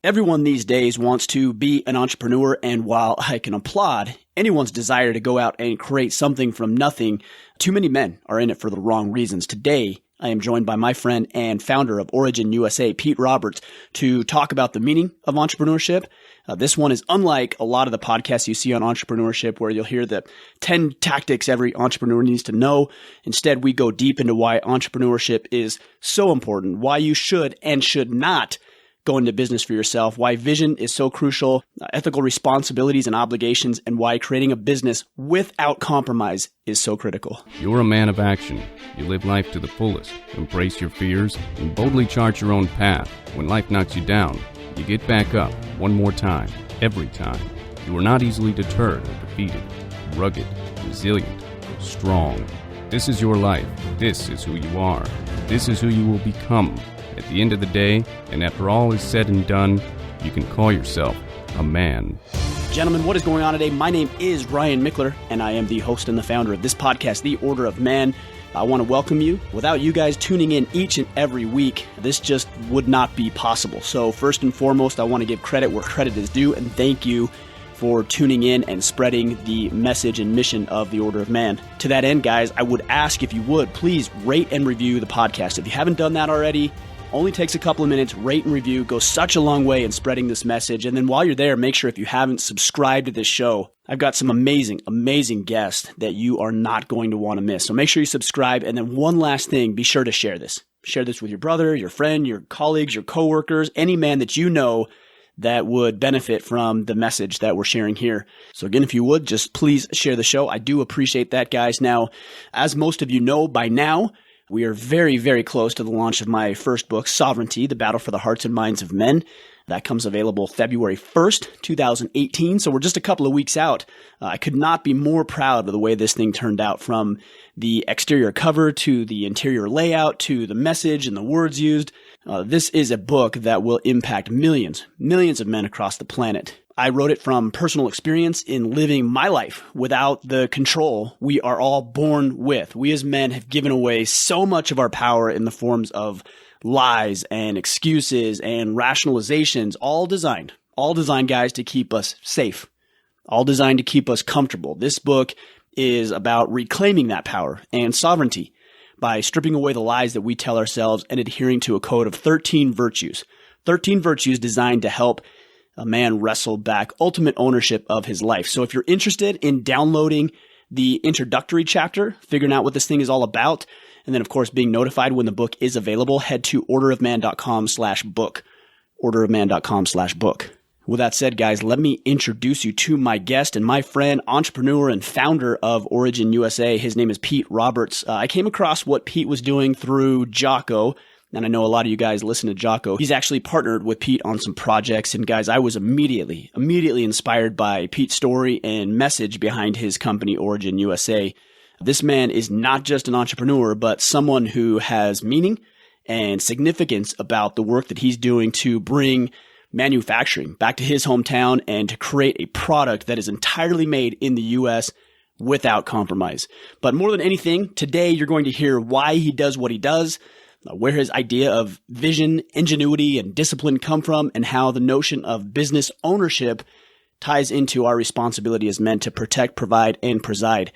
Everyone these days wants to be an entrepreneur, and while I can applaud anyone's desire to go out and create something from nothing, too many men are in it for the wrong reasons. Today, I am joined by my friend and founder of Origin USA, Pete Roberts, to talk about the meaning of entrepreneurship. This one is unlike a lot of the podcasts you see on entrepreneurship where you'll hear the 10 tactics every entrepreneur needs to know. Instead, we go deep into why entrepreneurship is so important, why you should and should not go into business for yourself, why vision is so crucial, ethical responsibilities and obligations, and why creating a business without compromise is so critical. You're a man of action. You live life to the fullest, embrace your fears, and boldly chart your own path. When life knocks you down, you get back up one more time, every time. You are not easily deterred or defeated. Rugged, resilient, strong. This is your life. This is who you are. This is who you will become. At the end of the day, and after all is said and done, you can call yourself a man. Gentlemen, what is going on today? My name is Ryan Mickler, and I am the host and the founder of this podcast, The Order of Man. I want to welcome you. Without you guys tuning in each and every week, this just would not be possible. So first and foremost, I want to give credit where credit is due, and thank you for tuning in and spreading the message and mission of the Order of Man. To that end, guys, I would ask if you would, please rate and review the podcast. If you haven't done that already, only takes a couple of minutes. Rate and review goes such a long way in spreading this message. And then while you're there, make sure if you haven't subscribed to this show, I've got some amazing, amazing guests that you are not going to want to miss. So make sure you subscribe. And then one last thing, be sure to share this. Share this with your brother, your friend, your colleagues, your coworkers, any man that you know that would benefit from the message that we're sharing here. So again, if you would, just please share the show. I do appreciate that, guys. Now, as most of you know by now, we are very, very close to the launch of my first book, Sovereignty, The Battle for the Hearts and Minds of Men. That comes available February 1st, 2018. So we're just a couple of weeks out. I could not be more proud of the way this thing turned out, from the exterior cover to the interior layout to the message and the words used. This is a book that will impact millions of men across the planet. I wrote it from personal experience in living my life without the control we are all born with. We as men have given away so much of our power in the forms of lies and excuses and rationalizations, all designed, guys, to keep us safe, all designed to keep us comfortable. This book is about reclaiming that power and sovereignty by stripping away the lies that we tell ourselves and adhering to a code of 13 virtues designed to help a man wrestle back ultimate ownership of his life. So if you're interested in downloading the introductory chapter, figuring out what this thing is all about, and then of course being notified when the book is available, head to orderofman.com/book, orderofman.com/book. With that said, guys, let me introduce you to my guest and my friend, entrepreneur and founder of Origin USA. His name is Pete Roberts. I came across what Pete was doing through Jocko, and I know a lot of you guys listen to Jocko. He's actually partnered with Pete on some projects. And guys, I was immediately inspired by Pete's story and message behind his company, Origin USA. This man is not just an entrepreneur, but someone who has meaning and significance about the work that he's doing to bring manufacturing back to his hometown and to create a product that is entirely made in the U.S. without compromise. But more than anything, today you're going to hear why he does what he does, where his idea of vision, ingenuity, and discipline come from, and how the notion of business ownership ties into our responsibility as men to protect, provide, and preside.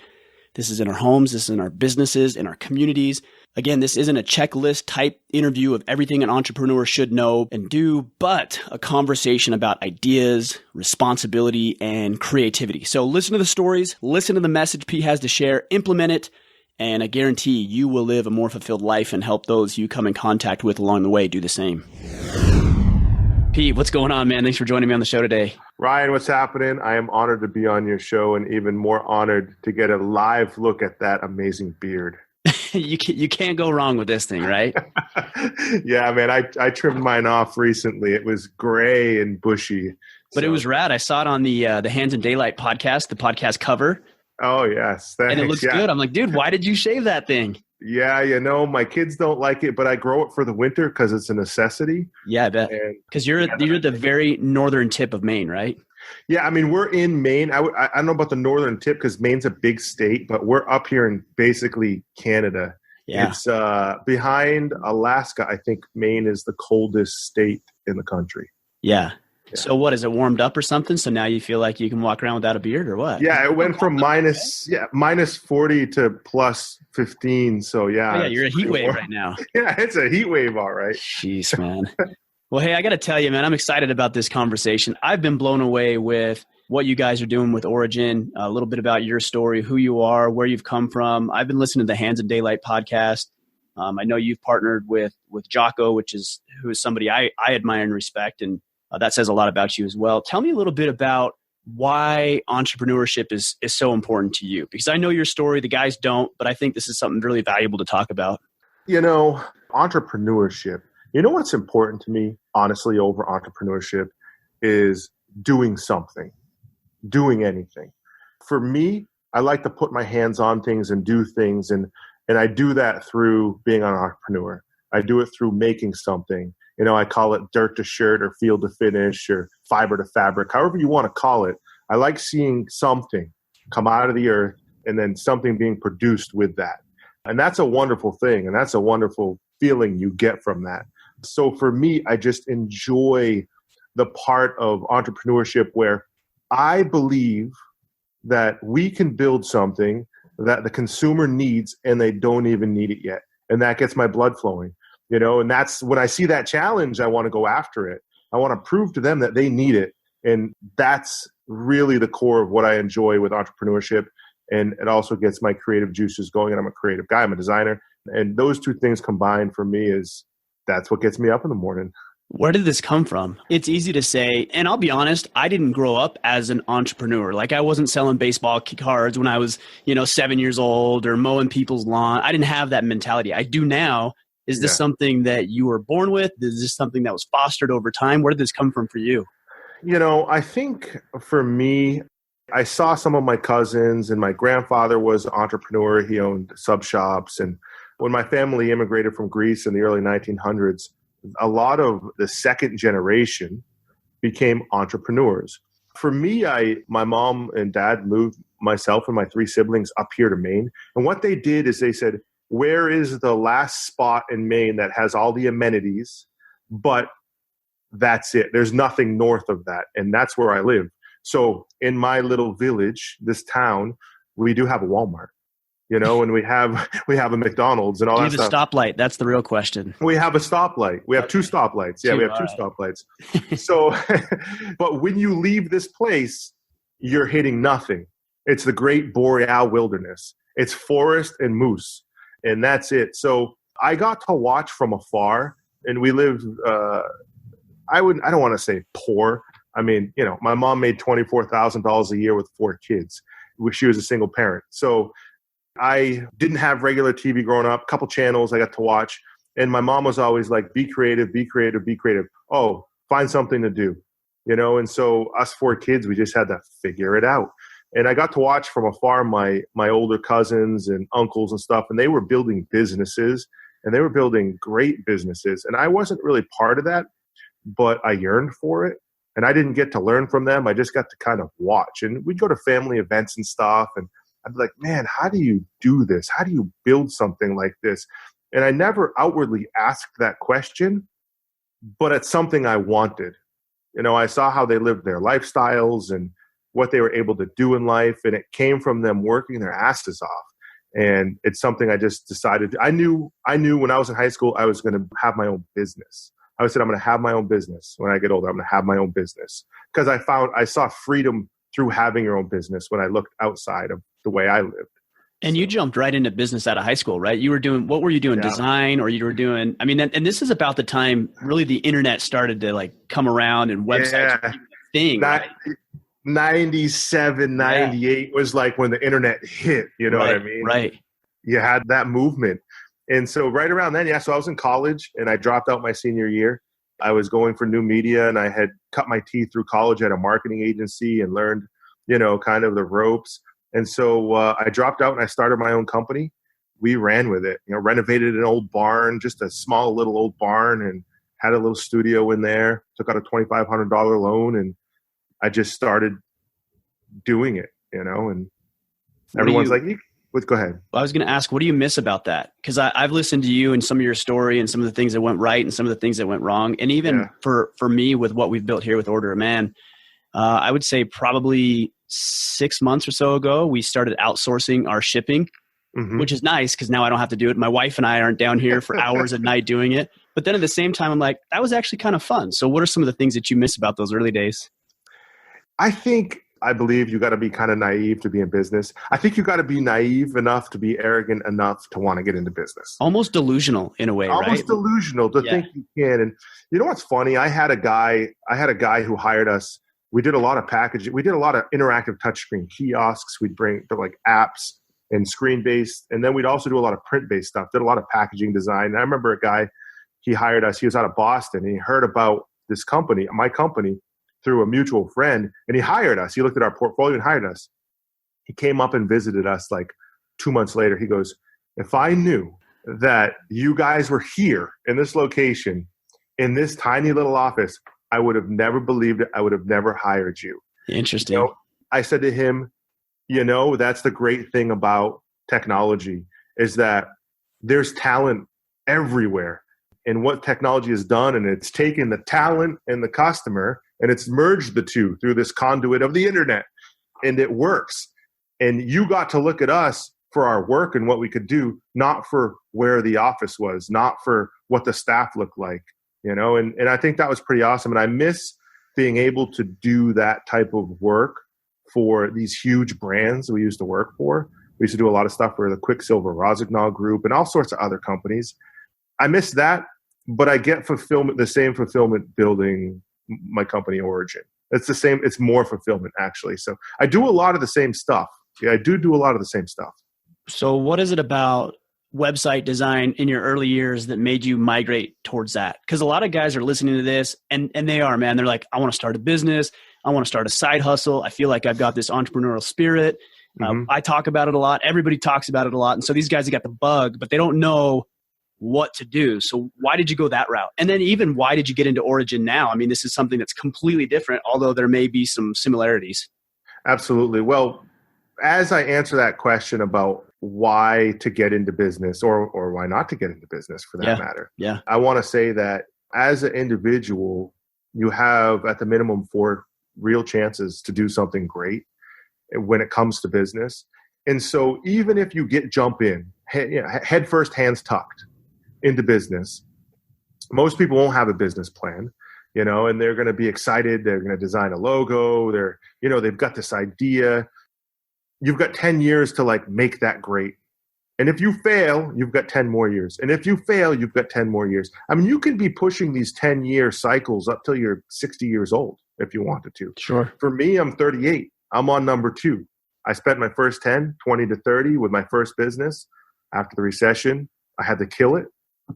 This is in our homes, this is in our businesses, in our communities. Again, this isn't a checklist type interview of everything an entrepreneur should know and do, but a conversation about ideas, responsibility, and creativity. So listen to the stories, listen to the message Pete has to share, implement it, and I guarantee you will live a more fulfilled life and help those you come in contact with along the way do the same. Pete, what's going on, man? Thanks for joining me on the show today. Ryan, what's happening? I am honored to be on your show and even more honored to get a live look at that amazing beard. You can't go wrong with this thing, right? Yeah, man. I trimmed mine off recently. It was gray and bushy. But it was rad. I saw it on the Hands in Daylight podcast, the podcast cover. Oh, yes. Thanks. And it looks good. I'm like, dude, why did you shave that thing? Yeah, my kids don't like it, but I grow it for the winter because it's a necessity. Yeah, I bet. Because you're the very northern tip of Maine, right? Yeah, I mean, we're in Maine. I don't know about the northern tip because Maine's a big state, but we're up here in basically Canada. Yeah. It's behind Alaska. I think Maine is the coldest state in the country. Yeah. So what, is it warmed up or something? So now you feel like you can walk around without a beard or what? Yeah, it went from minus 40 to plus 15. So yeah. Oh, yeah, you're a heat wave right now. Yeah, it's a heat wave, all right. Jeez, man. Well, hey, I got to tell you, man, I'm excited about this conversation. I've been blown away with what you guys are doing with Origin, a little bit about your story, who you are, where you've come from. I've been listening to the Hands of Daylight podcast. I know you've partnered with Jocko, who is somebody I admire and respect, and that says a lot about you as well. Tell me a little bit about why entrepreneurship is so important to you, because I know your story, the guys don't, but I think this is something really valuable to talk about. Entrepreneurship, what's important to me, honestly, over entrepreneurship is doing something, doing anything. For me, I like to put my hands on things and do things, and I do that through being an entrepreneur. I do it through making something. I call it dirt to shirt or field to finish or fiber to fabric, however you want to call it. I like seeing something come out of the earth and then something being produced with that. And that's a wonderful thing. And that's a wonderful feeling you get from that. So for me, I just enjoy the part of entrepreneurship where I believe that we can build something that the consumer needs and they don't even need it yet. And that gets my blood flowing. And that's when I see that challenge, I want to go after it. I want to prove to them that they need it. And that's really the core of what I enjoy with entrepreneurship. And it also gets my creative juices going. And I'm a creative guy. I'm a designer. And those two things combined for me that's what gets me up in the morning. Where did this come from? It's easy to say, and I'll be honest, I didn't grow up as an entrepreneur. Like I wasn't selling baseball cards when I was, 7 years old or mowing people's lawn. I didn't have that mentality. I do now. Is this something that you were born with? Is this something that was fostered over time? Where did this come from for you? I think for me, I saw some of my cousins, and my grandfather was an entrepreneur. He owned sub shops. And when my family immigrated from Greece in the early 1900s, a lot of the second generation became entrepreneurs. For me, my mom and dad moved myself and my three siblings up here to Maine. And what they did is they said, where is the last spot in Maine that has all the amenities, but that's it. There's nothing north of that. And that's where I live. So in my little village, this town, we do have a Walmart, and we have a McDonald's and all that stuff. Do you have a stoplight? That's the real question. We have a stoplight. We have two stoplights. Yeah, we have two stoplights. So, but when you leave this place, you're hitting nothing. It's the Great Boreal Wilderness. It's forest and moose. And that's it. So I got to watch from afar, and we lived, I don't want to say poor. I mean, my mom made $24,000 a year with 4 kids. She was a single parent. So I didn't have regular TV growing up, a couple channels I got to watch. And my mom was always like, be creative, be creative, be creative. Oh, find something to do, And so us 4 kids, we just had to figure it out. And I got to watch from afar my older cousins and uncles and stuff, and they were building businesses, and they were building great businesses. And I wasn't really part of that, but I yearned for it. And I didn't get to learn from them. I just got to kind of watch. And we'd go to family events and stuff, and I'd be like, man, how do you do this? How do you build something like this? And I never outwardly asked that question, but it's something I wanted. I saw how they lived their lifestyles and what they were able to do in life. And it came from them working their asses off. And it's something I just decided. I knew when I was in high school, I was going to have my own business. I said, I'm going to have my own business. When I get older, I'm going to have my own business. Because I saw freedom through having your own business when I looked outside of the way I lived. And you jumped right into business out of high school, right? What were you doing? Yeah. Design, or you were doing, and this is about the time really the internet started to come around and websites were a thing, right? 97, 98 was like when the internet hit, what I mean? Right. You had that movement. And so right around then, so I was in college and I dropped out my senior year. I was going for new media, and I had cut my teeth through college at a marketing agency and learned, kind of the ropes. And so I dropped out and I started my own company. We ran with it, renovated an old barn, just a small little old barn, and had a little studio in there, took out a $2,500 loan, and I just started doing it, and everyone's like, Go ahead. I was going to ask, what do you miss about that? Because I've listened to you and some of your story and some of the things that went right and some of the things that went wrong. And even for me, with what we've built here with Order of Man, I would say probably 6 months or so ago, we started outsourcing our shipping, which is nice because now I don't have to do it. My wife and I aren't down here for hours at night doing it. But then at the same time, I'm like, that was actually kind of fun. So what are some of the things that you miss about those early days? I believe you got to be kind of naive to be in business. I think you got to be naive enough to be arrogant enough to want to get into business. Almost delusional in a way, right? Almost delusional to think you can. And you know what's funny? I had a guy who hired us. We did a lot of packaging. We did a lot of interactive touchscreen kiosks. We'd bring like apps and screen-based. And then we'd also do a lot of print-based stuff. Did a lot of packaging design. And I remember a guy, he hired us. He was out of Boston. And he heard about this company, my company, through a mutual friend, and he hired us. He looked at our portfolio and hired us. He came up and visited us like 2 months later. He goes, if I knew that you guys were here in this location, in this tiny little office, I would have never believed it. I would have never hired you. Interesting. You know, I said to him, that's the great thing about technology is that there's talent everywhere. And what technology has done, and it's taken the talent and the customer, and it's merged the two through this conduit of the internet, and it works. And you got to look at us for our work and what we could do, not for where the office was, not for what the staff looked like, and I think that was pretty awesome. And I miss being able to do that type of work for these huge brands we used to work for. We used to do a lot of stuff for the Quicksilver Rosignol Group and all sorts of other companies. I miss that, but I get the same fulfillment building my company Origin. It's the same. It's more fulfillment actually. So I do a lot of the same stuff. Yeah, I do a lot of the same stuff. So what is it about website design in your early years that made you migrate towards that? Because a lot of guys are listening to this and they are, man. They're like, I want to start a business. I want to start a side hustle. I feel like I've got this entrepreneurial spirit. I talk about it a lot. Everybody talks about it a lot. And so these guys have got the bug, but they don't know what to do. So why did you go that route? And then even why did you get into Origin now? I mean, this is something that's completely different, although there may be some similarities. Absolutely. Well, as I answer that question about why to get into business or why not to get into business for that matter, I want to say that as an individual, you have at the minimum 4 real chances to do something great when it comes to business. And so even if you jump in, head first, hands tucked, into business, most people won't have a business plan, and they're going to be excited. They're going to design a logo. They've got this idea. You've got 10 years to make that great. And if you fail, you've got 10 more years. And if you fail, you've got 10 more years. I mean, you can be pushing these 10-year cycles up till you're 60 years old if you wanted to. Sure. For me, I'm 38. I'm on number 2. I spent my first 10, 20 to 30 with my first business. After the recession, I had to kill it.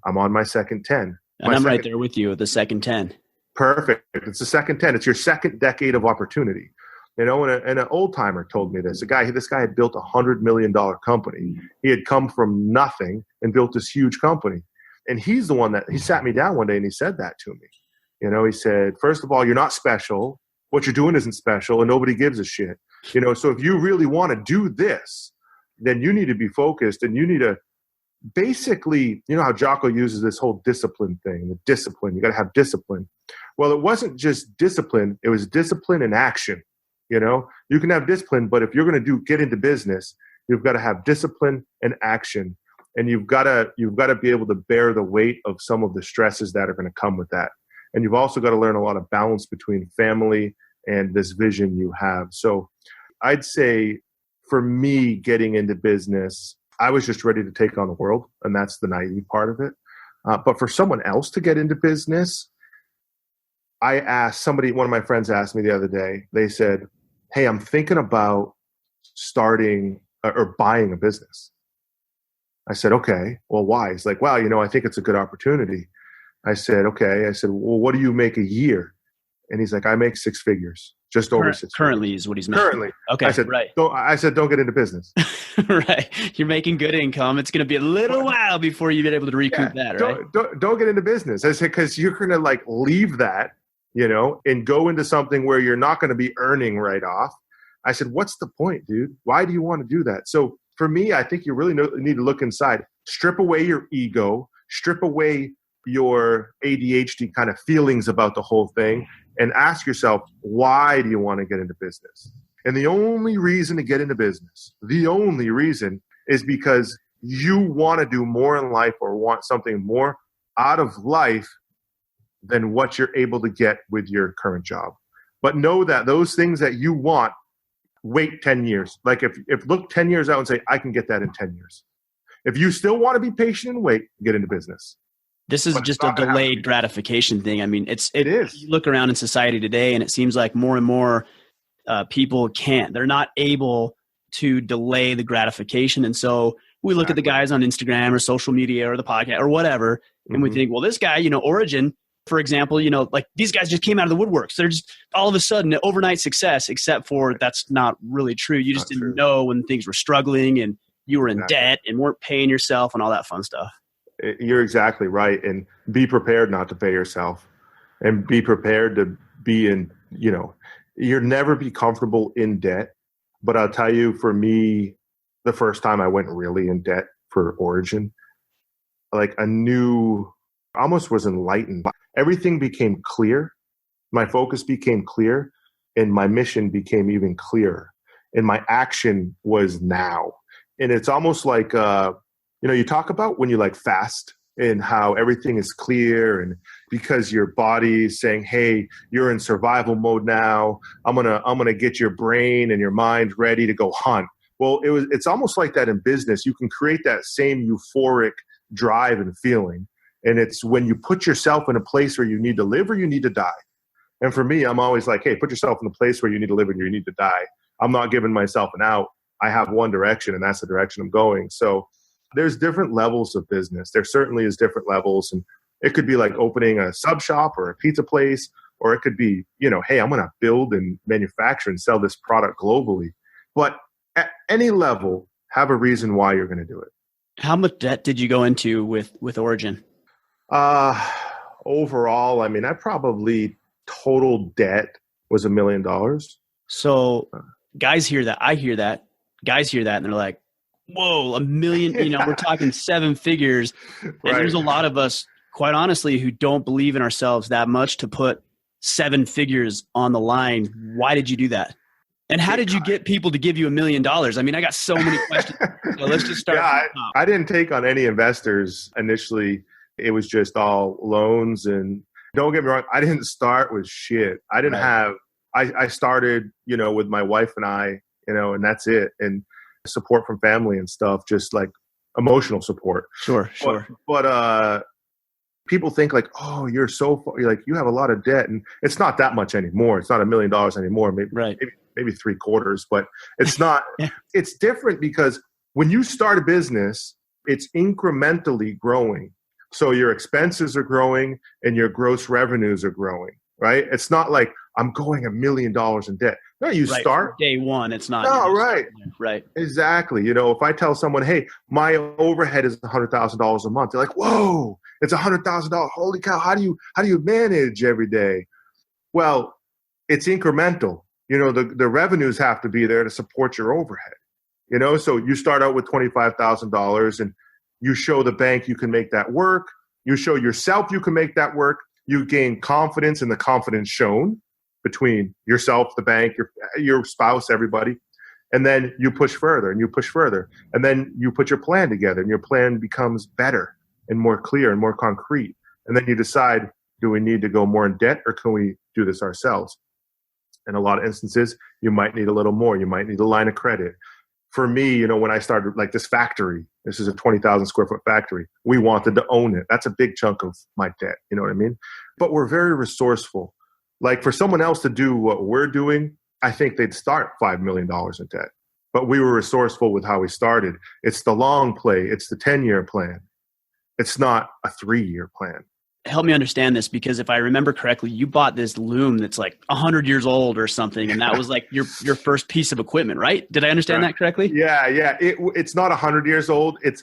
I'm on my second 10. And I'm right there with you at the second 10. Perfect. It's the second 10. It's your second decade of opportunity. And an old timer told me this. This guy had built $100 million company. He had come from nothing and built this huge company. And he's the one that he sat me down one day and he said that to me. He said, first of all, you're not special. What you're doing isn't special and nobody gives a shit. So if you really want to do this, then you need to be focused and you need to basically, how Jocko uses this whole discipline thing, the discipline, you got to have discipline. Well, it wasn't just discipline. It was discipline and action. You can have discipline, but if you're going to get into business, you've got to have discipline and action. And you've got to be able to bear the weight of some of the stresses that are going to come with that. And you've also got to learn a lot of balance between family and this vision you have. So I'd say for me getting into business, I was just ready to take on the world, and that's the naive part of it. But for someone else to get into business, one of my friends asked me the other day, they said, hey, I'm thinking about starting or buying a business. I said, okay, well, why? He's like, well, I think it's a good opportunity. I said, okay. I said, well, what do you make a year? And he's like, I make 6 figures. Just over 6 currently is what he's making. Currently. Okay, I said, right. Don't get into business. Right. You're making good income. It's going to be a little while before you get able to recoup that, right? Don't get into business. I said, because you're going to leave that, and go into something where you're not going to be earning right off. I said, what's the point, dude? Why do you want to do that? So for me, I think you really need to look inside. Strip away your ego, strip away your ADHD kind of feelings about the whole thing, and ask yourself, why do you want to get into business? And the only reason to get into business, the only reason is because you want to do more in life or want something more out of life than what you're able to get with your current job. But know that those things that you want, wait 10 years. Like if look 10 years out and say, I can get that in 10 years. If you still want to be patient and wait, get into business. This is just a delayed gratification thing. I mean, it is. You look around in society today and it seems like more and more people can't. They're not able to delay the gratification. And so we look at the guys on Instagram or social media or the podcast or whatever, and we think, well, this guy, Origin, for example, like these guys just came out of the woodworks. They're just all of a sudden an overnight success, except for that's not really true. You just didn't know when things were struggling and you were in debt and weren't paying yourself and all that fun stuff. You're exactly right. And be prepared not to pay yourself, and be prepared to be in, you'll never be comfortable in debt. But I'll tell you, for me, the first time I went really in debt for Origin, like almost was enlightened. Everything became clear. My focus became clear, and my mission became even clearer. And my action was now. And it's almost like, you talk about when you like fast and how everything is clear, and because your body is saying, hey, you're in survival mode now. I'm gonna get your brain and your mind ready to go hunt. Well, it's almost like that in business. You can create that same euphoric drive and feeling. And it's when you put yourself in a place where you need to live or you need to die. And for me, I'm always like, hey, put yourself in a place where you need to live and you need to die. I'm not giving myself an out. I have one direction, and that's the direction I'm going. So there's different levels of business. There certainly is different levels. And it could be like opening a sub shop or a pizza place, or it could be, hey, I'm going to build and manufacture and sell this product globally. But at any level, have a reason why you're going to do it. How much debt did you go into with Origin? Overall, I mean, I probably total debt was $1 million. So guys hear that. I hear that. Guys hear that and they're like, whoa, $1 million, we're talking 7 figures. And there's a lot of us, quite honestly, who don't believe in ourselves that much to put 7 figures on the line. Why did you do that? And how did you get people to give you $1 million? I mean, I got so many questions. So let's just start. Yeah, I didn't take on any investors initially. It was just all loans. And don't get me wrong, I didn't start with shit. I didn't have, I started, with my wife and I, and that's it. And support from family and stuff, just like emotional support. Sure. But people think like, oh, you're so far, you're like, you have a lot of debt. And it's not that much anymore. It's not $1 million anymore. Maybe 3/4, but it's not, it's different because when you start a business, it's incrementally growing. So your expenses are growing and your gross revenues are growing, right? It's not like I'm going $1 million in debt. No, you start. From day one, it's not. No, right. Right. Exactly. If I tell someone, hey, my overhead is $100,000 a month, they're like, whoa, it's $100,000. Holy cow. How do you manage every day? Well, it's incremental. The revenues have to be there to support your overhead. So you start out with $25,000 and you show the bank you can make that work. You show yourself you can make that work. You gain confidence, and the confidence shown between yourself, the bank, your spouse, everybody. And then you push further and you push further. And then you put your plan together and your plan becomes better and more clear and more concrete. And then you decide, do we need to go more in debt or can we do this ourselves? In a lot of instances, you might need a little more. You might need a line of credit. For me, when I started like this factory, this is a 20,000 square foot factory. We wanted to own it. That's a big chunk of my debt. You know what I mean? But we're very resourceful. Like for someone else to do what we're doing, I think they'd start $5 million in debt. But we were resourceful with how we started. It's the long play. It's the 10-year plan. It's not a 3-year plan. Help me understand this, because if I remember correctly, you bought this loom that's like 100 years old or something, and that was like your first piece of equipment, right? Did I understand that correctly? Yeah. It's not 100 years old. It's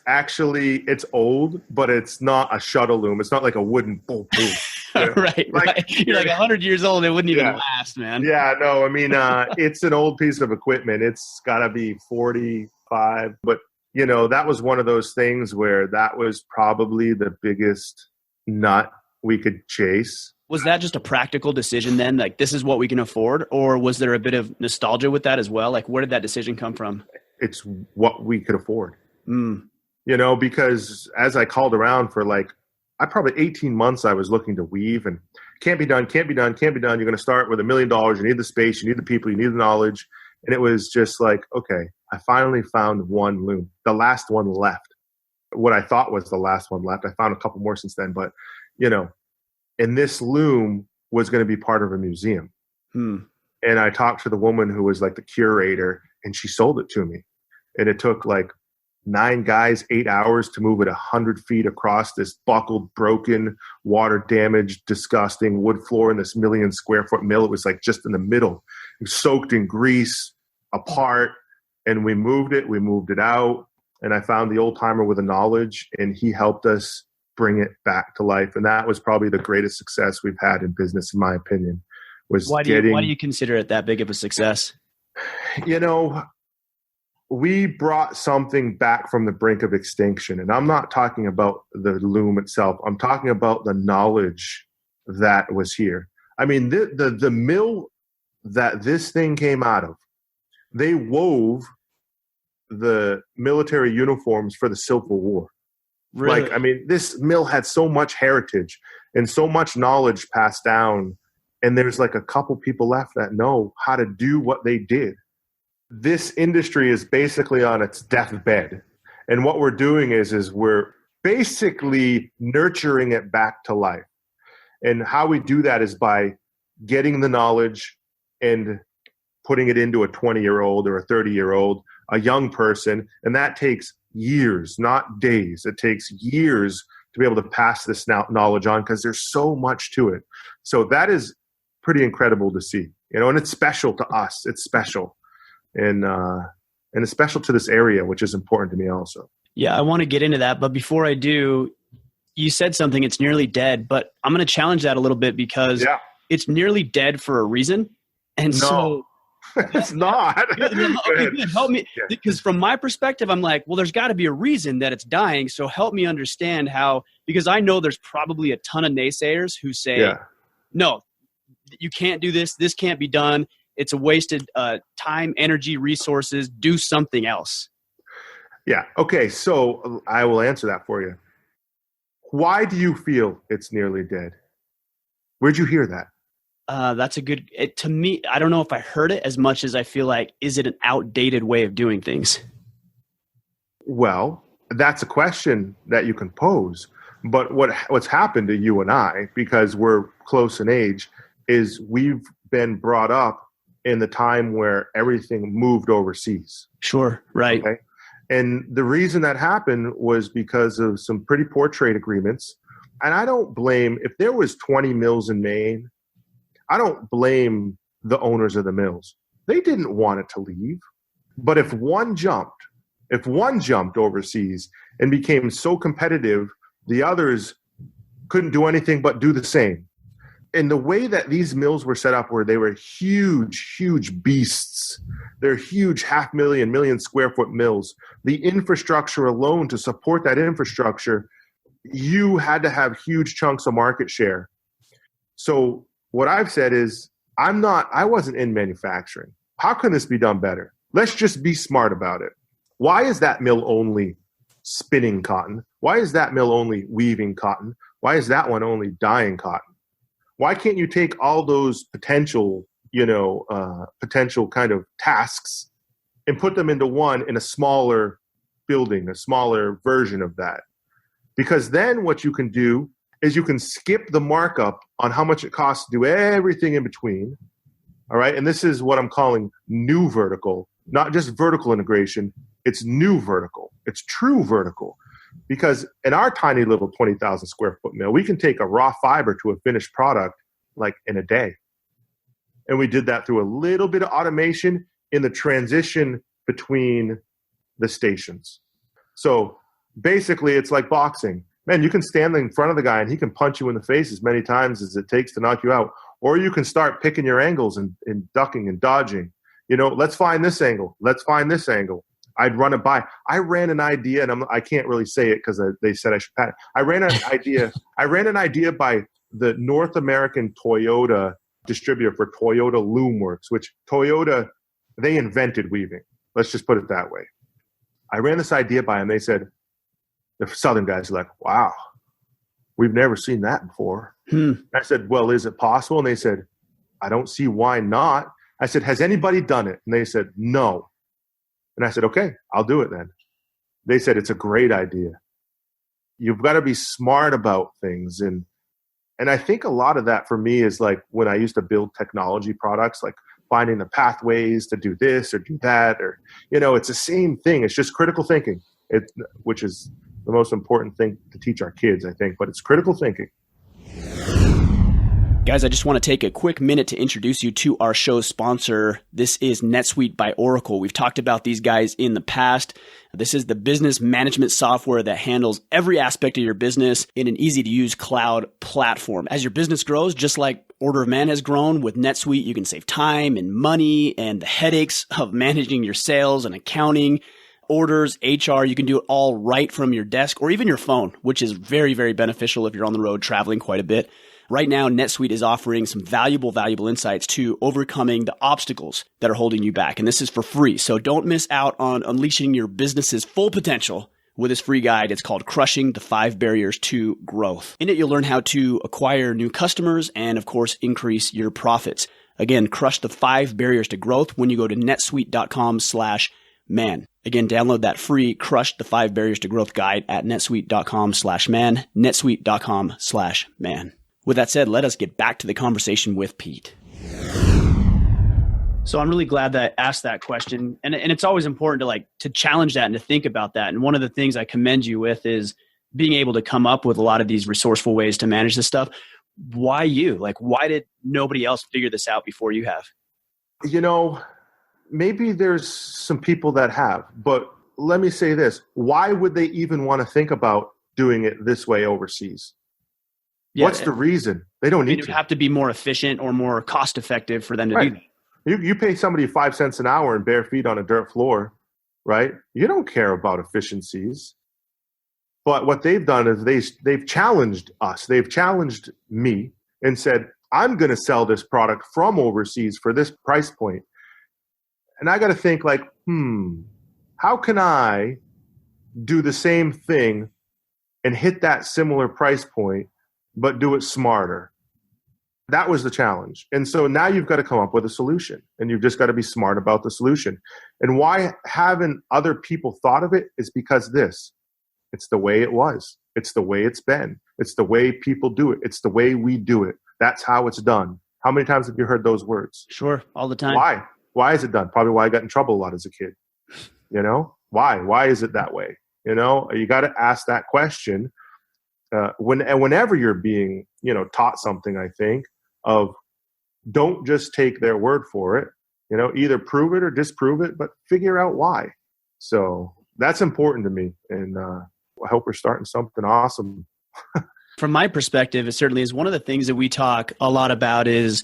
old, but it's not a shuttle loom. It's not like a wooden boom. Right. You're like 100 years old. It wouldn't even last, man. Yeah, no, I mean, it's an old piece of equipment. It's got to be 45, but that was one of those things where that was probably the biggest nut we could chase. Was that just a practical decision then? Like, this is what we can afford? Or was there a bit of nostalgia with that as well? Like, where did that decision come from? It's what we could afford. Because as I called around for I probably 18 months, I was looking to weave and can't be done. You're going to start with $1 million. You need the space, you need the people, you need the knowledge. And it was just like, okay, I finally found one loom, the last one left. What I thought was the last one left. I found a couple more since then, but and this loom was going to be part of a museum. And I talked to the woman who was like the curator, and she sold it to me. And it took 9 guys, 8 hours to move it 100 feet across this buckled, broken, water damaged, disgusting wood floor in this 1 million square foot mill. It was just in the middle, it was soaked in grease, apart. And we moved it out. And I found the old timer with the knowledge, and he helped us bring it back to life. And that was probably the greatest success we've had in business, in my opinion. Why do you consider it that big of a success? We brought something back from the brink of extinction. And I'm not talking about the loom itself. I'm talking about the knowledge that was here. I mean, the mill that this thing came out of, they wove the military uniforms for the Civil War. Really? This mill had so much heritage and so much knowledge passed down. And there's a couple people left that know how to do what they did. This industry is basically on its deathbed. And what we're doing is we're basically nurturing it back to life. And how we do that is by getting the knowledge and putting it into a 20-year-old or a 30-year-old, a young person. And that takes years, not days. It takes years to be able to pass this knowledge on, because there's so much to it. So that is pretty incredible to see, and it's special to us. It's special. And it's special to this area, which is important to me also. Yeah, I want to get into that. But before I do, you said something, it's nearly dead, but I'm going to challenge that a little bit, because it's nearly dead for a reason. And so it's not. Okay, good. Help me. Because from my perspective, I'm like, well, there's got to be a reason that it's dying. So help me understand how, because I know there's probably a ton of naysayers who say, no, you can't do this. This can't be done. It's a wasted time, energy, resources. Do something else. Yeah. Okay. So I will answer that for you. Why do you feel it's nearly dead? Where'd you hear that? That's a good, to me, I don't know if I heard it as much as I feel like, is it an outdated way of doing things? Well, that's a question that you can pose. But what's happened to you and I, because we're close in age, is we've been brought up in the time where everything moved overseas. Sure. Right. Okay? And the reason that happened was because of some pretty poor trade agreements. And I don't blame, if there was 20 mills in Maine, I don't blame the owners of the mills. They didn't want it to leave. But if one jumped overseas and became so competitive, the others couldn't do anything but do the same. And the way that these mills were set up, where they were huge, huge beasts, they're huge 500,000, million square foot mills. The infrastructure alone, to support that infrastructure, you had to have huge chunks of market share. So what I've said is, I wasn't in manufacturing. How can this be done better? Let's just be smart about it. Why is that mill only spinning cotton? Why is that mill only weaving cotton? Why is that one only dyeing cotton? Why can't you take all those potential kind of tasks and put them into one in a smaller building, a smaller version of that? Because then what you can do is you can skip the markup on how much it costs to do everything in between. All right. And this is what I'm calling new vertical, not just vertical integration. It's new vertical. It's true vertical. Because in our tiny little 20,000 square foot mill, we can take a raw fiber to a finished product in a day. And we did that through a little bit of automation in the transition between the stations. So basically, it's like boxing. Man, you can stand in front of the guy and he can punch you in the face as many times as it takes to knock you out. Or you can start picking your angles and ducking and dodging. Let's find this angle. Let's find this angle. I'd run it by. I ran an idea, and I can't really say it because they said I should patent. I ran an idea by the North American Toyota distributor for Toyota Loom Works, which Toyota, they invented weaving. Let's just put it that way. I ran this idea by them. They said, the Southern guys are like, wow, we've never seen that before. I said, well, is it possible? And they said, I don't see why not. I said, has anybody done it? And they said, no. And I said, okay, I'll do it then. They said, it's a great idea. You've got to be smart about things. And I think a lot of that for me is like when I used to build technology products, like finding the pathways to do this or do that, or, it's the same thing. It's just critical thinking, which is the most important thing to teach our kids, I think, but it's critical thinking. Guys, I just want to take a quick minute to introduce you to our show's sponsor. This is NetSuite by Oracle. We've talked about these guys in the past. This is the business management software that handles every aspect of your business in an easy-to-use cloud platform. As your business grows, just like Order of Man has grown, with NetSuite, you can save time and money and the headaches of managing your sales and accounting, orders, HR. You can do it all right from your desk or even your phone, which is very, very beneficial if you're on the road traveling quite a bit. Right now, NetSuite is offering some valuable insights to overcoming the obstacles that are holding you back. And this is for free. So don't miss out on unleashing your business's full potential with this free guide. It's called Crushing the 5 Barriers to Growth. In it, you'll learn how to acquire new customers and, of course, increase your profits. Again, crush the 5 barriers to growth when you go to netsuite.com/man. Again, download that free Crush the 5 Barriers to Growth guide at netsuite.com/man, netsuite.com/man. With that said, let us get back to the conversation with Pete. So I'm really glad that I asked that question. And it's always important to challenge that and to think about that. And one of the things I commend you with is being able to come up with a lot of these resourceful ways to manage this stuff. Why you? Why did nobody else figure this out before you have? Maybe there's some people that have, but let me say this. Why would they even want to think about doing it this way overseas? Yeah, what's the reason? They don't need to. It would have to be more efficient or more cost effective for them to do that. You pay somebody 5 cents an hour and bare feet on a dirt floor, right? You don't care about efficiencies. But what they've done is they've challenged us. They've challenged me and said, I'm going to sell this product from overseas for this price point. And I got to think how can I do the same thing and hit that similar price point, but do it smarter? That was the challenge. And so now you've got to come up with a solution, and you've just got to be smart about the solution. And why haven't other people thought of it is because it's the way it was. It's the way it's been. It's the way people do it. It's the way we do it. That's how it's done. How many times have you heard those words? Sure. All the time. Why? Why is it done? Probably why I got in trouble a lot as a kid. Why? Why is it that way? You got to ask that question. Whenever you're being, taught something, I think, of don't just take their word for it, either prove it or disprove it, but figure out why. So that's important to me. And I hope we're starting something awesome. From my perspective, it certainly is. One of the things that we talk a lot about is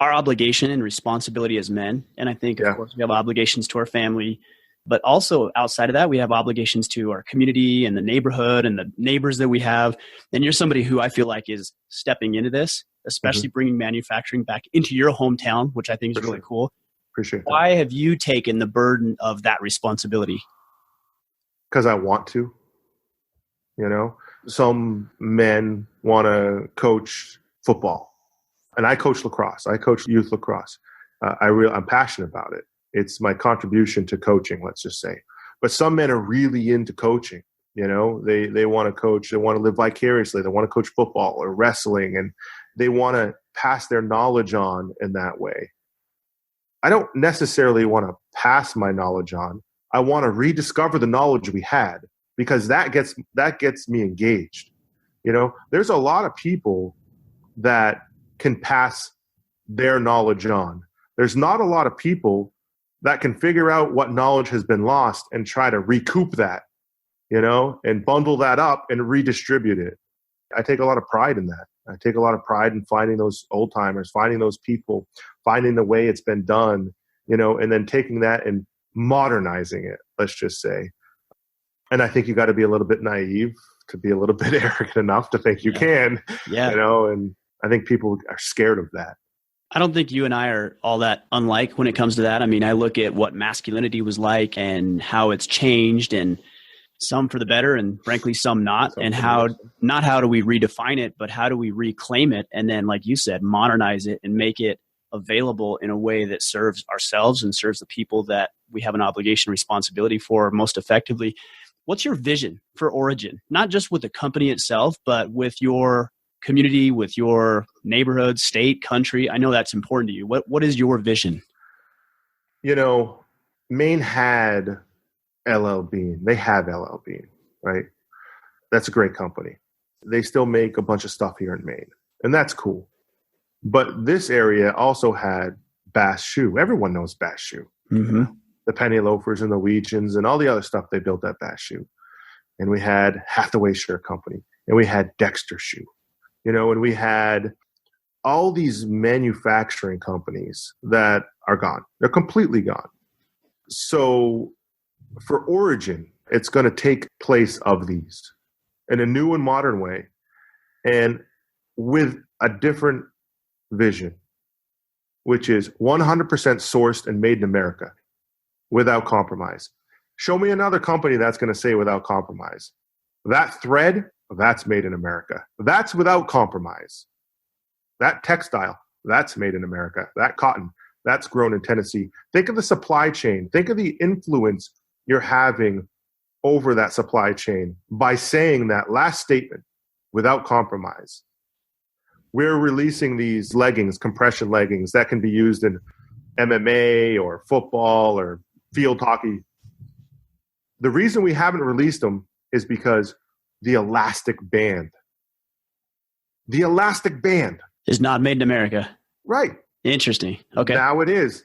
our obligation and responsibility as men. And I think, of course, we have obligations to our family. But also outside of that, we have obligations to our community and the neighborhood and the neighbors that we have. And you're somebody who I feel like is stepping into this, especially bringing manufacturing back into your hometown, which I think is really cool. Appreciate that. Why have you taken the burden of that responsibility? Because I want to. Some men want to coach football, and I coach lacrosse. I coach youth lacrosse. I'm passionate about it. It's my contribution to coaching, let's just say. But some men are really into coaching. They want to coach. They want to live vicariously. They want to coach football or wrestling, and they want to pass their knowledge on in that way. I don't necessarily want to pass my knowledge on. I want to rediscover the knowledge we had, because that gets me engaged. There's a lot of people that can pass their knowledge on. There's not a lot of people that can figure out what knowledge has been lost and try to recoup that, and bundle that up and redistribute it. I take a lot of pride in that. I take a lot of pride in finding those old timers, finding those people, finding the way it's been done, and then taking that and modernizing it, let's just say. And I think you got to be a little bit naive to be a little bit arrogant enough to think you can, and I think people are scared of that. I don't think you and I are all that unlike when it comes to that. I mean, I look at what masculinity was like and how it's changed, and some for the better and frankly some not, and how do we redefine it, but how do we reclaim it, and then, like you said, modernize it and make it available in a way that serves ourselves and serves the people that we have an obligation, responsibility for most effectively. What's your vision for Origin? Not just with the company itself, but with your community, with your neighborhood, state, country. I know that's important to you. What is your vision? Maine had LL Bean. They have LL Bean, right? That's a great company. They still make a bunch of stuff here in Maine, and that's cool. But this area also had Bass Shoe. Everyone knows Bass Shoe. Mm-hmm. The penny loafers and the Norwegians and all the other stuff they built at Bass Shoe. And we had Hathaway Shirt Company, and we had Dexter Shoe, and we had all these manufacturing companies that are gone. They're completely gone. So for Origin, it's going to take place of these in a new and modern way, and with a different vision, which is 100% sourced and made in America without compromise. Show me another company that's going to say without compromise. That thread, that's made in America. That's without compromise. That textile, that's made in America. That cotton, that's grown in Tennessee. Think of the supply chain. Think of the influence you're having over that supply chain by saying that last statement, without compromise. We're releasing these leggings, compression leggings, that can be used in MMA or football or field hockey. The reason we haven't released them is because the elastic band is not made in America. Right. Interesting. Okay. Now it is.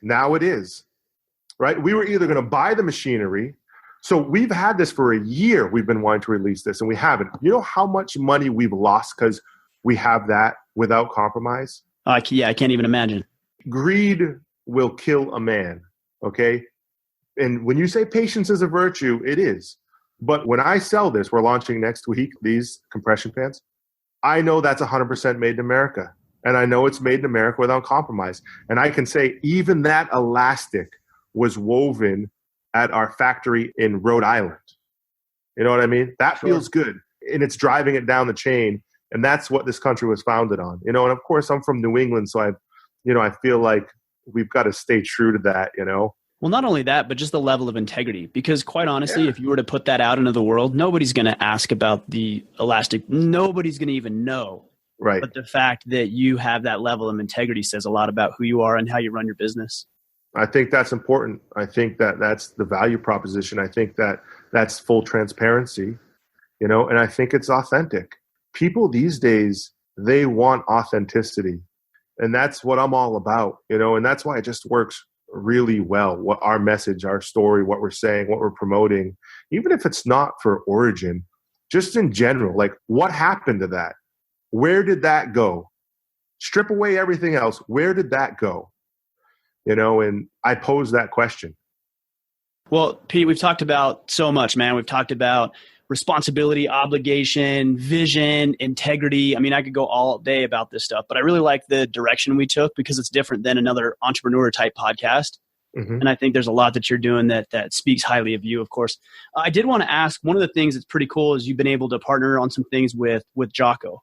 Right. We were either going to buy the machinery. So we've had this for a year. We've been wanting to release this, and we haven't. You know how much money we've lost because we have that without compromise? I can't even imagine. Greed will kill a man. Okay. And when you say patience is a virtue, it is. But when I sell this, we're launching next week, these compression pants. I know that's 100% made in America. And I know it's made in America without compromise. And I can say even that elastic was woven at our factory in Rhode Island. You know what I mean? That feels good. And it's driving it down the chain. And that's what this country was founded on. And of course, I'm from New England, so I feel like we've got to stay true to that, Well, not only that, but just the level of integrity. Because quite honestly, if you were to put that out into the world, nobody's going to ask about the elastic. Nobody's going to even know. Right. But the fact that you have that level of integrity says a lot about who you are and how you run your business. I think that's important. I think that that's the value proposition. I think that that's full transparency, and I think it's authentic. People these days, they want authenticity. And that's what I'm all about, and that's why it just works really well. What our message, our story, what we're saying, what we're promoting, even if it's not for Origin, just in general, like what happened to that? Where did that go? Strip away everything else. Where did that go? And I pose that question. Well, Pete, we've talked about so much, man. We've talked about responsibility, obligation, vision, integrity. I mean, I could go all day about this stuff, but I really like the direction we took because it's different than another entrepreneur type podcast. Mm-hmm. And I think there's a lot that you're doing that speaks highly of you, of course. I did want to ask, one of the things that's pretty cool is you've been able to partner on some things with Jocko.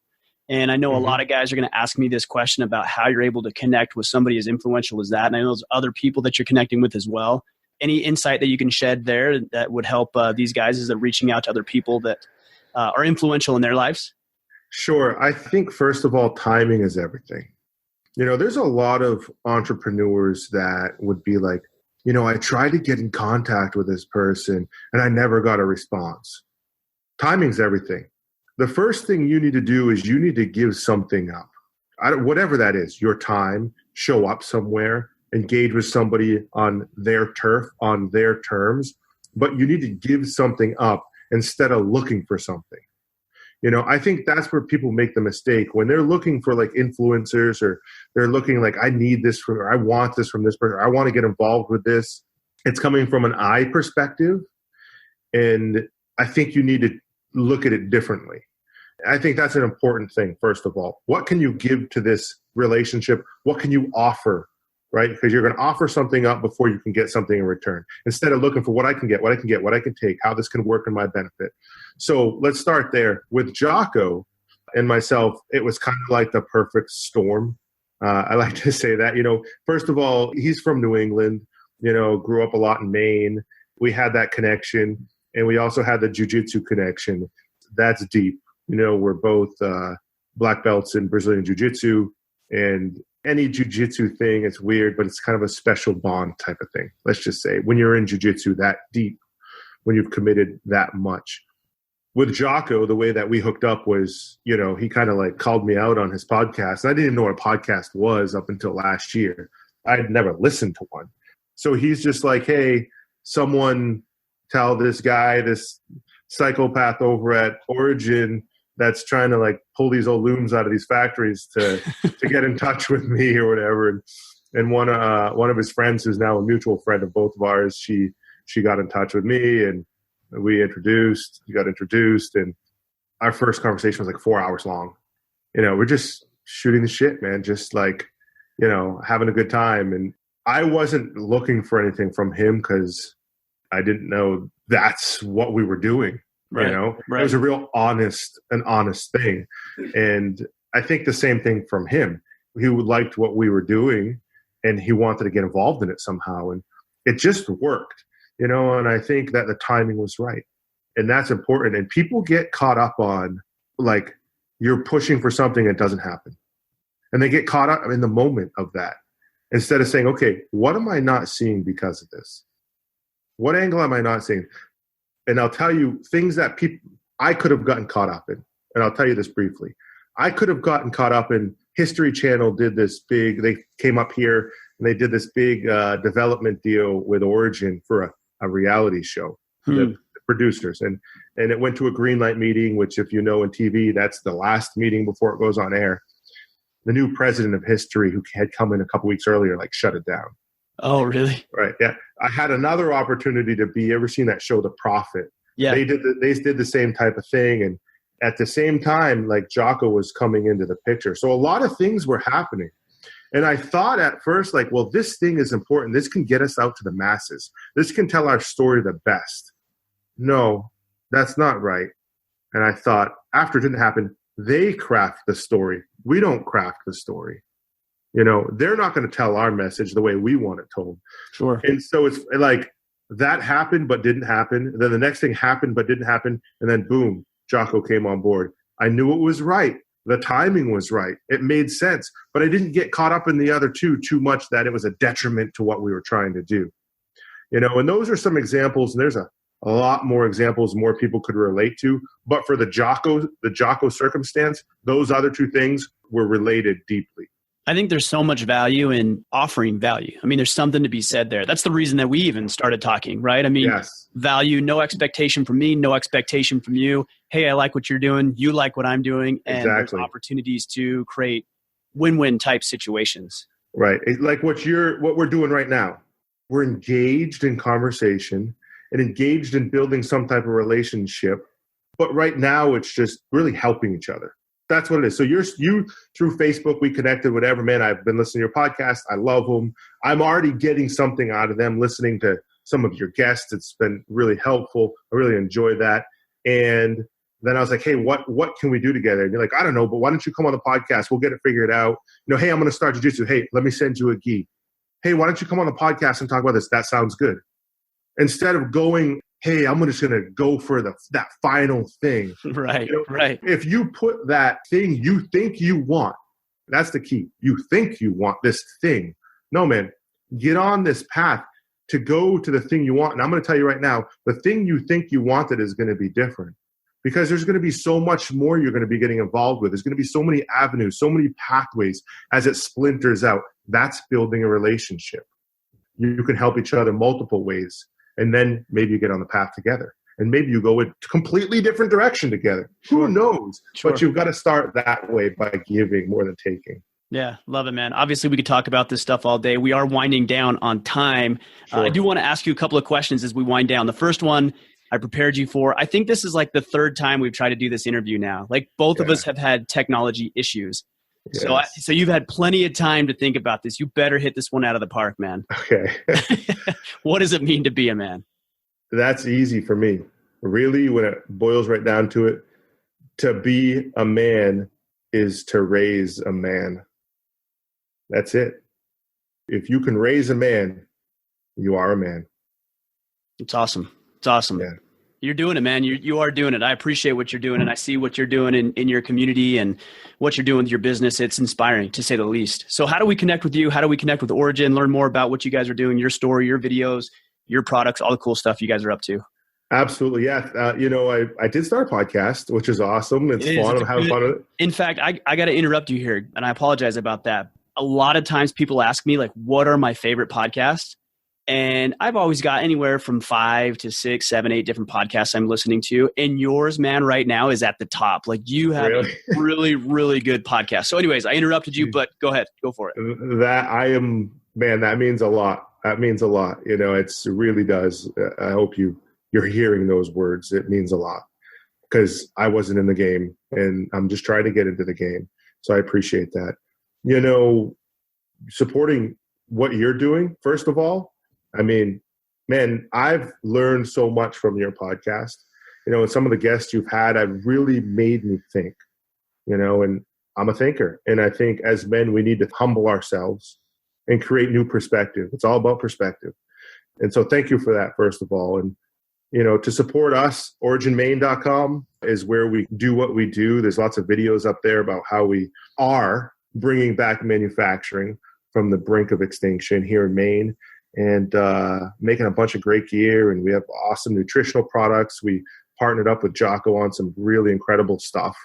And I know a lot of guys are going to ask me this question about how you're able to connect with somebody as influential as that. And I know there's other people that you're connecting with as well. Any insight that you can shed there that would help these guys as they're reaching out to other people that are influential in their lives? Sure. I think, first of all, timing is everything. There's a lot of entrepreneurs that would be like, I tried to get in contact with this person and I never got a response. Timing's everything. The first thing you need to do is you need to give something up. Whatever that is, your time, show up somewhere, engage with somebody on their turf, on their terms, but you need to give something up instead of looking for something. I think that's where people make the mistake when they're looking for like influencers, or they're looking like, I need this or I want this from this person, I want to get involved with this. it's coming from an I perspective. And I think you need to look at it differently. I think that's an important thing, first of all. What can you give to this relationship? What can you offer, right? Because you're going to offer something up before you can get something in return. Instead of looking for what I can get, what I can take, how this can work in my benefit. So let's start there. With Jocko and myself, it was kind of like the perfect storm. I like to say that, first of all, he's from New England, grew up a lot in Maine. We had that connection. And we also had the jiu-jitsu connection. That's deep. We're both black belts in Brazilian jiu-jitsu, and any jiu-jitsu thing, it's weird, but it's kind of a special bond type of thing. Let's just say when you're in jiu-jitsu that deep, when you've committed that much. With Jocko, the way that we hooked up was, he kind of like called me out on his podcast. And I didn't even know what a podcast was up until last year. I had never listened to one. So he's just like, hey, someone tell this guy, this psychopath over at Origin that's trying to like pull these old looms out of these factories to get in touch with me or whatever. And one of his friends, who's now a mutual friend of both of ours, she got in touch with me, and we got introduced, and our first conversation was like 4 hours long. We're just shooting the shit, man. Just like, having a good time. And I wasn't looking for anything from him because I didn't know that's what we were doing. Right, Right. It was a real honest thing. And I think the same thing from him. He liked what we were doing, and he wanted to get involved in it somehow. And it just worked, and I think that the timing was right. And that's important. And people get caught up on, like, you're pushing for something that doesn't happen. And they get caught up in the moment of that. Instead of saying, okay, what am I not seeing because of this? What angle am I not seeing? And I'll tell you things that I could have gotten caught up in. And I'll tell you this briefly. I could have gotten caught up in History Channel did this big, they came up here and they did this big development deal with Origin for a reality show, the producers. And it went to a green light meeting, which if you know in TV, that's the last meeting before it goes on air. The new president of History, who had come in a couple weeks earlier, like shut it down. Oh, really? Right. Yeah. I had another opportunity to be, ever seen that show, The Prophet? Yeah. They did the same type of thing. And at the same time, like, Jocko was coming into the picture. So a lot of things were happening. And I thought at first, like, well, this thing is important. This can get us out to the masses. This can tell our story the best. No, that's not right. And I thought, after it didn't happen, they craft the story. We don't craft the story. They're not going to tell our message the way we want it told. Sure. And so it's like that happened but didn't happen. Then the next thing happened but didn't happen. And then boom, Jocko came on board. I knew it was right. The timing was right. It made sense. But I didn't get caught up in the other two too much that it was a detriment to what we were trying to do. And those are some examples. And there's a lot more examples more people could relate to. But for the Jocko circumstance, those other two things were related deeply. I think there's so much value in offering value. I mean, there's something to be said there. That's the reason that we even started talking, right? I mean, yes. Value, no expectation from me, no expectation from you. Hey, I like what you're doing. You like what I'm doing. And exactly. There's opportunities to create win-win type situations. Right. Like what we're doing right now. We're engaged in conversation and engaged in building some type of relationship. But right now, it's just really helping each other. That's what it is. So you through Facebook, we connected, whatever, man. I've been listening to your podcast. I love them. I'm already getting something out of them, listening to some of your guests. It's been really helpful. I really enjoy that. And then I was like, hey, what can we do together? And you're like, I don't know, but why don't you come on the podcast? We'll get it figured out. Hey, I'm going to start jiu-jitsu. Hey, let me send you a gi. Hey, why don't you come on the podcast and talk about this? That sounds good. Instead of going, hey, I'm just going to go for that final thing. Right, right. If you put that thing you think you want, that's the key. You think you want this thing. No, man, get on this path to go to the thing you want. And I'm going to tell you right now, the thing you think you wanted is going to be different because there's going to be so much more you're going to be getting involved with. There's going to be so many avenues, so many pathways as it splinters out. That's building a relationship. You can help each other multiple ways. And then maybe you get on the path together. And maybe you go in a completely different direction together. Sure. Who knows? Sure. But you've got to start that way by giving more than taking. Yeah, love it, man. Obviously, we could talk about this stuff all day. We are winding down on time. Sure. I do want to ask you a couple of questions as we wind down. The first one I prepared you for. I think this is like the third time we've tried to do this interview now. Like both of us have had technology issues. Yes. So you've had plenty of time to think about this. You better hit this one out of the park, man. Okay. What does it mean to be a man? That's easy for me. Really, when it boils right down to it, to be a man is to raise a man. That's it. If you can raise a man, you are a man. It's awesome. It's awesome. Yeah. You're doing it, man. You are doing it. I appreciate what you're doing, and I see what you're doing in your community and what you're doing with your business. It's inspiring, to say the least. So how do we connect with you? How do we connect with Origin? Learn more about what you guys are doing, your story, your videos, your products, all the cool stuff you guys are up to. Absolutely. Yeah. I did start a podcast, which is awesome. It's fun. I'm having fun with it. In fact, I got to interrupt you here, and I apologize about that. A lot of times people ask me, like, what are my favorite podcasts? And I've always got anywhere from 5 to 6, 7, 8 different podcasts I'm listening to. And yours, man, right now is at the top. Like you have a really, really good podcast. So anyways, I interrupted you, but go ahead. Go for it. That means a lot. That means a lot. It really does. I hope you're hearing those words. It means a lot because I wasn't in the game and I'm just trying to get into the game. So I appreciate that. Supporting what you're doing, first of all, I've learned so much from your podcast, and some of the guests you've had have really made me think, and I'm a thinker. And I think as men, we need to humble ourselves and create new perspective. It's all about perspective. And so thank you for that, first of all. And, to support us, originmain.com is where we do what we do. There's lots of videos up there about how we are bringing back manufacturing from the brink of extinction here in Maine. And making a bunch of great gear. And we have awesome nutritional products. We partnered up with Jocko on some really incredible stuff.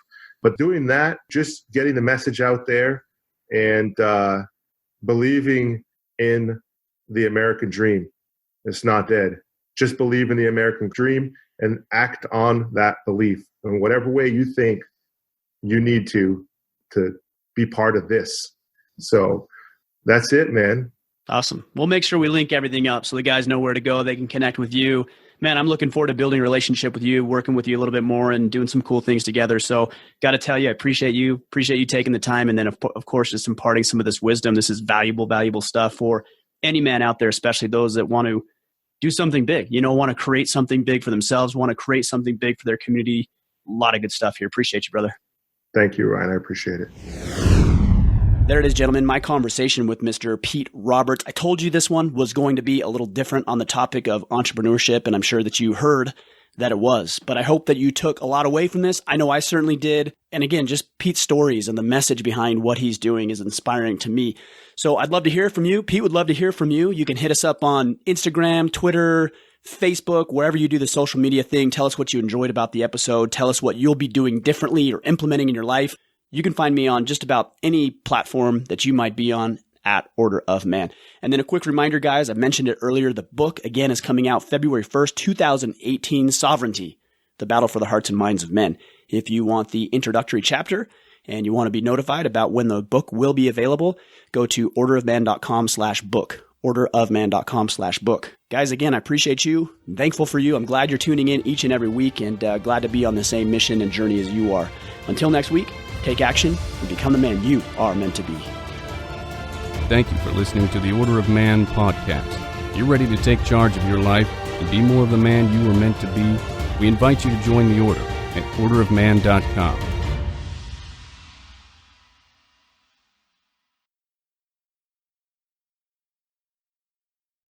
But doing that, just getting the message out there and believing in the American dream. It's not dead. Just believe in the American dream and act on that belief in whatever way you think you need to be part of this. So that's it, man. Awesome. We'll make sure we link everything up so the guys know where to go. They can connect with you. Man, I'm looking forward to building a relationship with you, working with you a little bit more and doing some cool things together. So got to tell you, I appreciate you taking the time. And then of course, just imparting some of this wisdom. This is valuable stuff for any man out there, especially those that want to do something big, want to create something big for themselves, want to create something big for their community. A lot of good stuff here. Appreciate you, brother. Thank you, Ryan. I appreciate it. There it is, gentlemen. My conversation with Mr. Pete Roberts. I told you this one was going to be a little different on the topic of entrepreneurship, and I'm sure that you heard that it was. But I hope that you took a lot away from this. I know I certainly did. And again, just Pete's stories and the message behind what he's doing is inspiring to me. So I'd love to hear from you. Pete would love to hear from you. You can hit us up on Instagram, Twitter, Facebook, wherever you do the social media thing. Tell us what you enjoyed about the episode. Tell us what you'll be doing differently or implementing in your life. You can find me on just about any platform that you might be on at Order of Man. And then a quick reminder, guys, I mentioned it earlier. The book, again, is coming out February 1st, 2018, Sovereignty, The Battle for the Hearts and Minds of Men. If you want the introductory chapter and you want to be notified about when the book will be available, go to orderofman.com/book. orderofman.com/book. Guys, again, I appreciate you. I'm thankful for you. I'm glad you're tuning in each and every week and glad to be on the same mission and journey as you are. Until next week, take action and become the man you are meant to be. Thank you for listening to the Order of Man podcast. If you're ready to take charge of your life and be more of the man you were meant to be, we invite you to join the Order at orderofman.com.